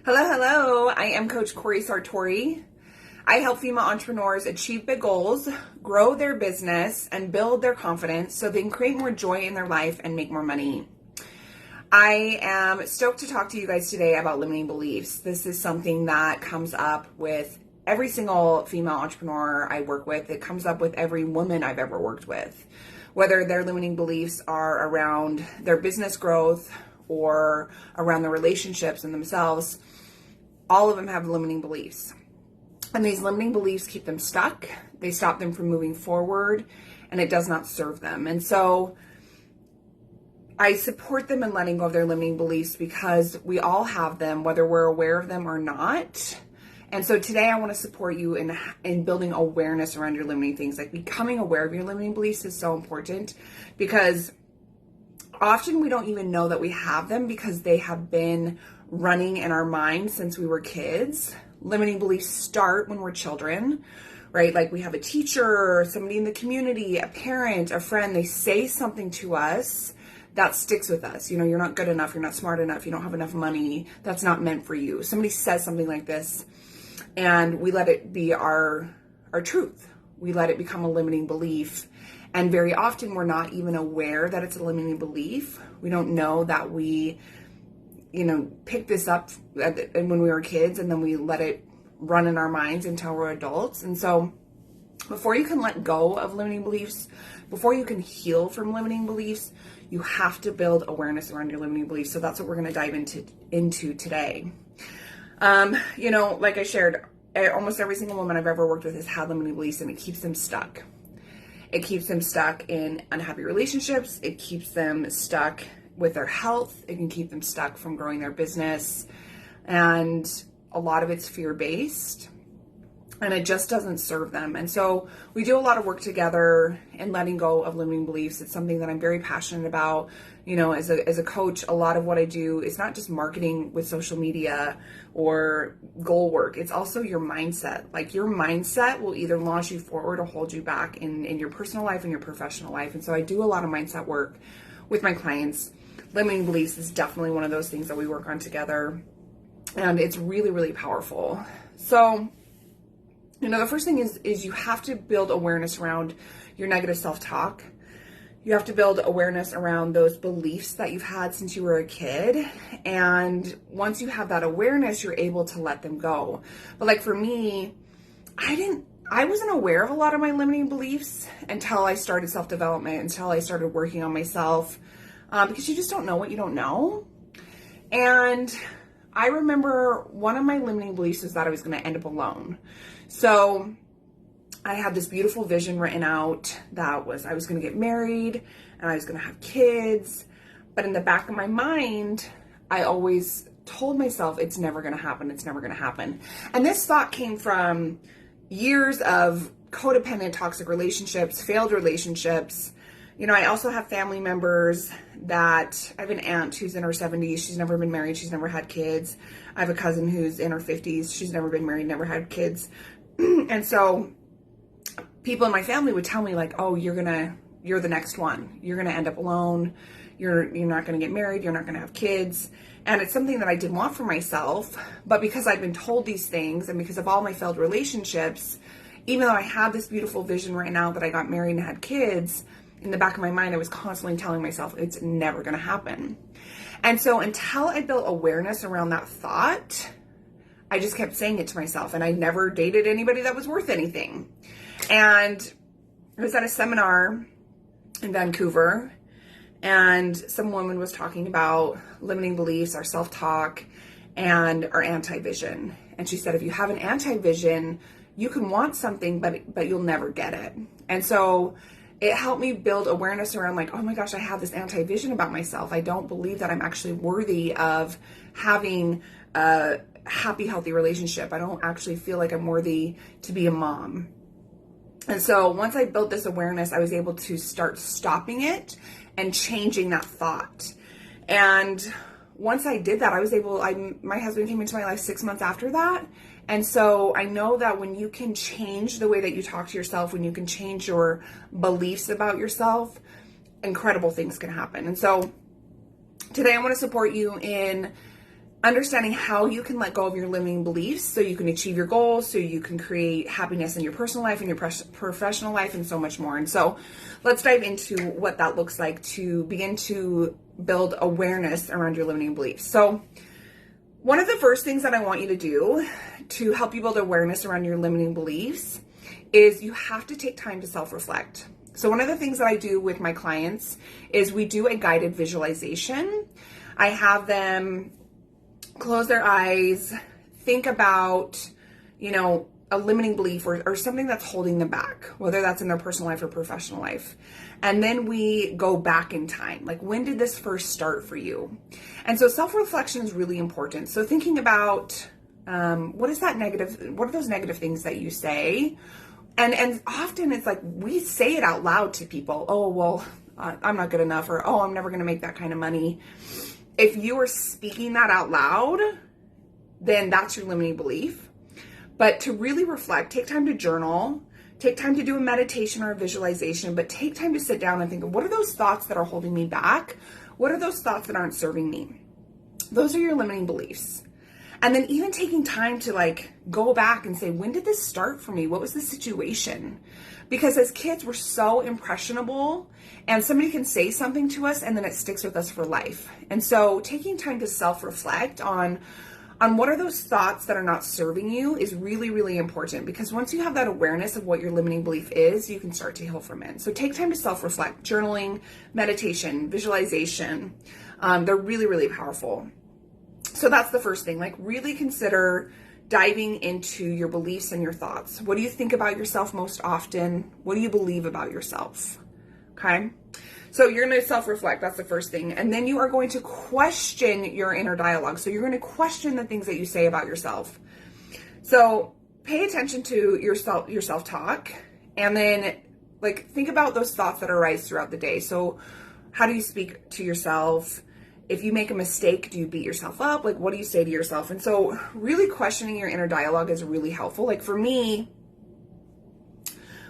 Hello. I am Coach Corey Sartori. I help female entrepreneurs achieve big goals, grow their business, and build their confidence so they can create more joy in their life and make more money. I am stoked to talk to you guys today about limiting beliefs. This is something that comes up with every single female entrepreneur I work with. It comes up with every woman I've ever worked with, whether their limiting beliefs are around their business growth or around their relationships and themselves. All of them have limiting beliefs. And these limiting beliefs keep them stuck. They stop them from moving forward, and it does not serve them. And so I support them in letting go of their limiting beliefs because we all have them, whether we're aware of them or not. And so today I want to support you in building awareness around your limiting things. Like, becoming aware of your limiting beliefs is so important because often we don't even know that we have them because they have been running in our minds since we were kids. Limiting beliefs start when we're children, right? Like, we have a teacher, somebody in the community, a parent, a friend, they say something to us that sticks with us. You know, you're not good enough, you're not smart enough, you don't have enough money, that's not meant for you. Somebody says something like this and we let it be our truth. We let it become a limiting belief. And very often we're not even aware that it's a limiting belief. We don't know that we pick this up when we were kids, and then we let it run in our minds until we're adults. And so before you can let go of limiting beliefs, before you can heal from limiting beliefs, you have to build awareness around your limiting beliefs. So that's what we're going to dive into today. Like I shared, almost every single woman I've ever worked with has had limiting beliefs, and it keeps them stuck. It keeps them stuck in unhappy relationships. It keeps them stuck with their health. It can keep them stuck from growing their business. And a lot of it's fear-based, and it just doesn't serve them. And so we do a lot of work together in letting go of limiting beliefs. It's something that I'm very passionate about. You know, as a coach, a lot of what I do is not just marketing with social media or goal work. It's also your mindset. Like, your mindset will either launch you forward or hold you back in your personal life and your professional life. And so I do a lot of mindset work with my clients. Limiting beliefs is definitely one of those things that we work on together. And it's really, really powerful. So, the first thing is you have to build awareness around your negative self-talk. You have to build awareness around those beliefs that you've had since you were a kid. And once you have that awareness, you're able to let them go. But like, for me, I wasn't aware of a lot of my limiting beliefs until I started self-development, until I started working on myself, because you just don't know what you don't know. And I remember one of my limiting beliefs was that I was going to end up alone. So I had this beautiful vision written out that was, I was going to get married and I was going to have kids. But in the back of my mind, I always told myself, it's never going to happen. It's never going to happen. And this thought came from years of codependent toxic relationships, failed relationships. I also have family members that, I have an aunt who's in her 70s. She's never been married. She's never had kids. I have a cousin who's in her 50s. She's never been married, never had kids. And so people in my family would tell me, like, oh, you're the next one. You're going to end up alone. You're not going to get married. You're not going to have kids. And it's something that I didn't want for myself. But because I'd been told these things, and because of all my failed relationships, even though I had this beautiful vision right now that I got married and had kids, in the back of my mind, I was constantly telling myself it's never going to happen. And so until I built awareness around that thought, I just kept saying it to myself, and I never dated anybody that was worth anything. And I was at a seminar in Vancouver, and some woman was talking about limiting beliefs, our self-talk, and our anti-vision. And she said, if you have an anti-vision, you can want something, but you'll never get it. And so it helped me build awareness around, like, oh my gosh, I have this anti-vision about myself. I don't believe that I'm actually worthy of having a happy, healthy relationship. I don't actually feel like I'm worthy to be a mom. And so once I built this awareness, I was able to start stopping it and changing that thought. And once I did that, my husband came into my life 6 months after that. And so I know that when you can change the way that you talk to yourself, when you can change your beliefs about yourself, incredible things can happen. And so today I want to support you in understanding how you can let go of your limiting beliefs so you can achieve your goals, so you can create happiness in your personal life and your professional life, and so much more. And so let's dive into what that looks like to begin to build awareness around your limiting beliefs. So one of the first things that I want you to do to help you build awareness around your limiting beliefs is you have to take time to self-reflect. So one of the things that I do with my clients is we do a guided visualization. I have them close their eyes, think about, a limiting belief or something that's holding them back, whether that's in their personal life or professional life. And then we go back in time. Like, when did this first start for you? And so self-reflection is really important. So thinking about what are those negative things that you say? And often it's like we say it out loud to people. Oh, well, I'm not good enough, or, oh, I'm never going to make that kind of money. If you are speaking that out loud, then that's your limiting belief. But to really reflect, take time to journal, take time to do a meditation or a visualization, but take time to sit down and think of, what are those thoughts that are holding me back? What are those thoughts that aren't serving me? Those are your limiting beliefs. And then even taking time to go back and say, when did this start for me? What was the situation? Because as kids, we're so impressionable, and somebody can say something to us and then it sticks with us for life. And so taking time to self-reflect on what are those thoughts that are not serving you is really, really important, because once you have that awareness of what your limiting belief is, you can start to heal from it. So take time to self-reflect, journaling, meditation, visualization. They're really, really powerful. So that's the first thing. Really consider diving into your beliefs and your thoughts. What do you think about yourself most often? What do you believe about yourself? Okay. So you're going to self-reflect. That's the first thing. And then you are going to question your inner dialogue. So you're going to question the things that you say about yourself. So pay attention to your self-talk, and then think about those thoughts that arise throughout the day. So how do you speak to yourself? If you make a mistake, do you beat yourself up? What do you say to yourself? And so really questioning your inner dialogue is really helpful. For me,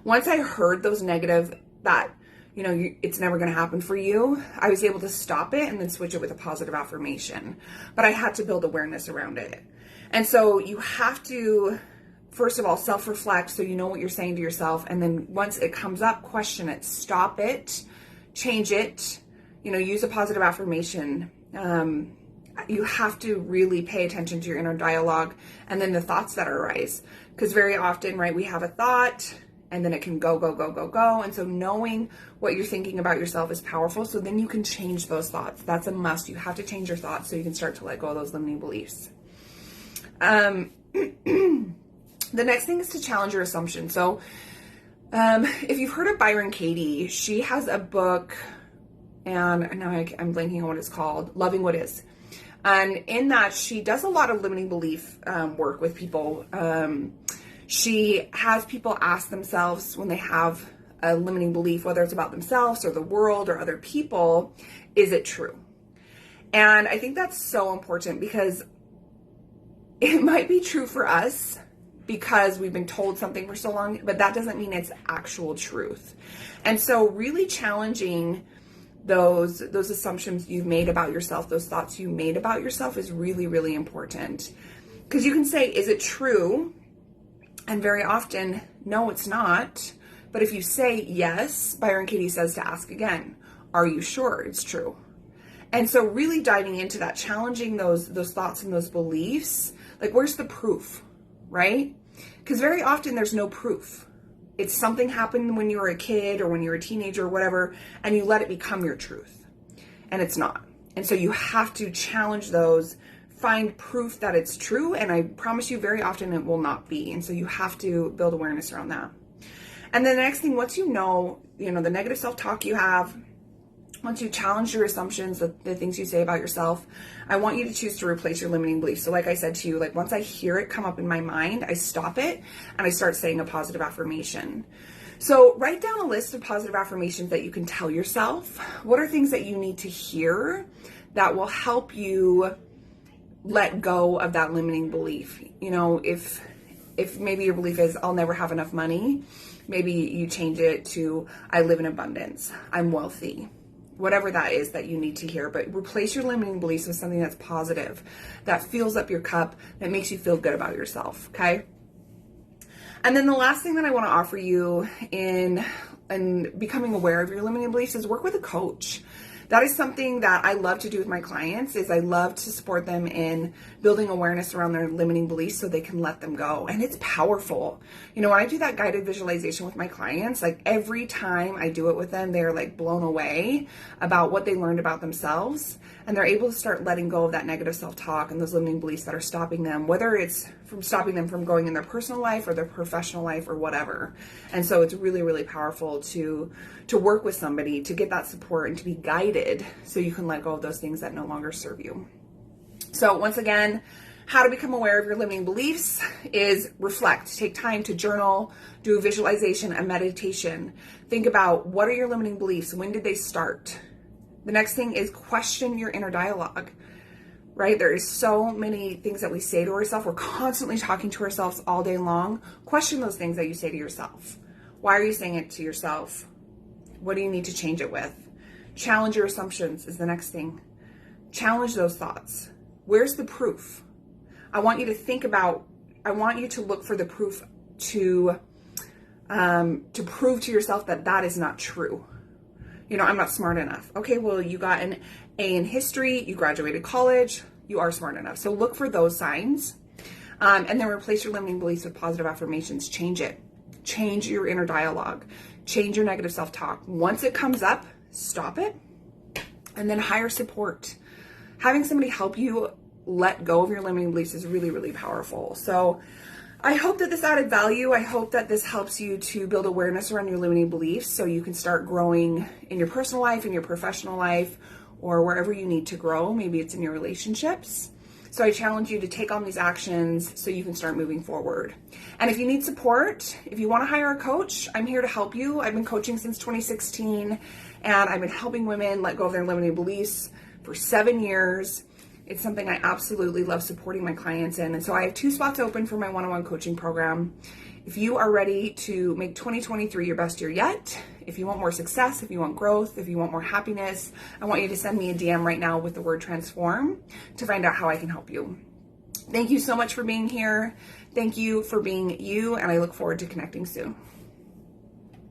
once I heard those negative, that, it's never going to happen for you, I was able to stop it and then switch it with a positive affirmation. But I had to build awareness around it. And so you have to, first of all, self-reflect so you know what you're saying to yourself. And then once it comes up, question it, stop it, change it. Use a positive affirmation. You have to really pay attention to your inner dialogue and then the thoughts that arise. Because very often, right, we have a thought and then it can go. And so knowing what you're thinking about yourself is powerful. So then you can change those thoughts. That's a must. You have to change your thoughts so you can start to let go of those limiting beliefs. The next thing is to challenge your assumptions. So if you've heard of Byron Katie, she has a book, and now I'm blanking on what it's called, Loving What Is. And in that, she does a lot of limiting belief work with people. She has people ask themselves when they have a limiting belief, whether it's about themselves or the world or other people, is it true? And I think that's so important, because it might be true for us because we've been told something for so long, but that doesn't mean it's actual truth. And so really challenging those assumptions you've made about yourself, those thoughts you made about yourself, is really, really important. Because you can say, is it true? And very often, no, it's not. But if you say yes, Byron Katie says to ask again, are you sure it's true? And so really diving into that, challenging those thoughts and those beliefs, where's the proof, right? Because very often there's no proof. It's something happened when you were a kid or when you were a teenager or whatever, and you let it become your truth. And it's not. And so you have to challenge those, find proof that it's true, and I promise you very often it will not be. And so you have to build awareness around that. And then the next thing, once you know, the negative self-talk you have, once you challenge your assumptions, the things you say about yourself, I want you to choose to replace your limiting beliefs. So like I said to you, once I hear it come up in my mind, I stop it and I start saying a positive affirmation. So write down a list of positive affirmations that you can tell yourself. What are things that you need to hear that will help you let go of that limiting belief? If maybe your belief is, I'll never have enough money, maybe you change it to, I live in abundance, I'm wealthy, whatever that is that you need to hear. But replace your limiting beliefs with something that's positive, that fills up your cup, that makes you feel good about yourself, okay? And then the last thing that I want to offer you in becoming aware of your limiting beliefs is work with a coach. That is something that I love to do with my clients. Is I love to support them in building awareness around their limiting beliefs so they can let them go. And it's powerful. You know, when I do that guided visualization with my clients, like every time I do it with them, they're like blown away about what they learned about themselves. And they're able to start letting go of that negative self-talk and those limiting beliefs that are stopping them, whether it's from stopping them from going in their personal life or their professional life or whatever. And so it's really, really powerful to work with somebody, to get that support and to be guided so you can let go of those things that no longer serve you. So once again, how to become aware of your limiting beliefs is reflect, take time to journal, do a visualization, a meditation. Think about, what are your limiting beliefs? When did they start? The next thing is question your inner dialogue, right? There is so many things that we say to ourselves. We're constantly talking to ourselves all day long. Question those things that you say to yourself. Why are you saying it to yourself? What do you need to change it with? Challenge your assumptions is the next thing. Challenge those thoughts. Where's the proof? I want you to look for the proof to prove to yourself that that is not true. You know, I'm not smart enough. Okay, well, you got an A in history, you graduated college, you are smart enough. So look for those signs, and then replace your limiting beliefs with positive affirmations. Change it. Change your inner dialogue. Change your negative self-talk. Once it comes up, stop it, and then hire support. Having somebody help you let go of your limiting beliefs is really, really powerful. So I hope that this added value. I hope that this helps you to build awareness around your limiting beliefs so you can start growing in your personal life, in your professional life, or wherever you need to grow. Maybe it's in your relationships. So I challenge you to take on these actions so you can start moving forward. And if you need support, if you want to hire a coach, I'm here to help you. I've been coaching since 2016, and I've been helping women let go of their limiting beliefs for 7 years. It's something I absolutely love supporting my clients in. And so I have 2 spots open for my one-on-one coaching program. If you are ready to make 2023 your best year yet, if you want more success, if you want growth, if you want more happiness, I want you to send me a DM right now with the word transform to find out how I can help you. Thank you so much for being here. Thank you for being you, and I look forward to connecting soon.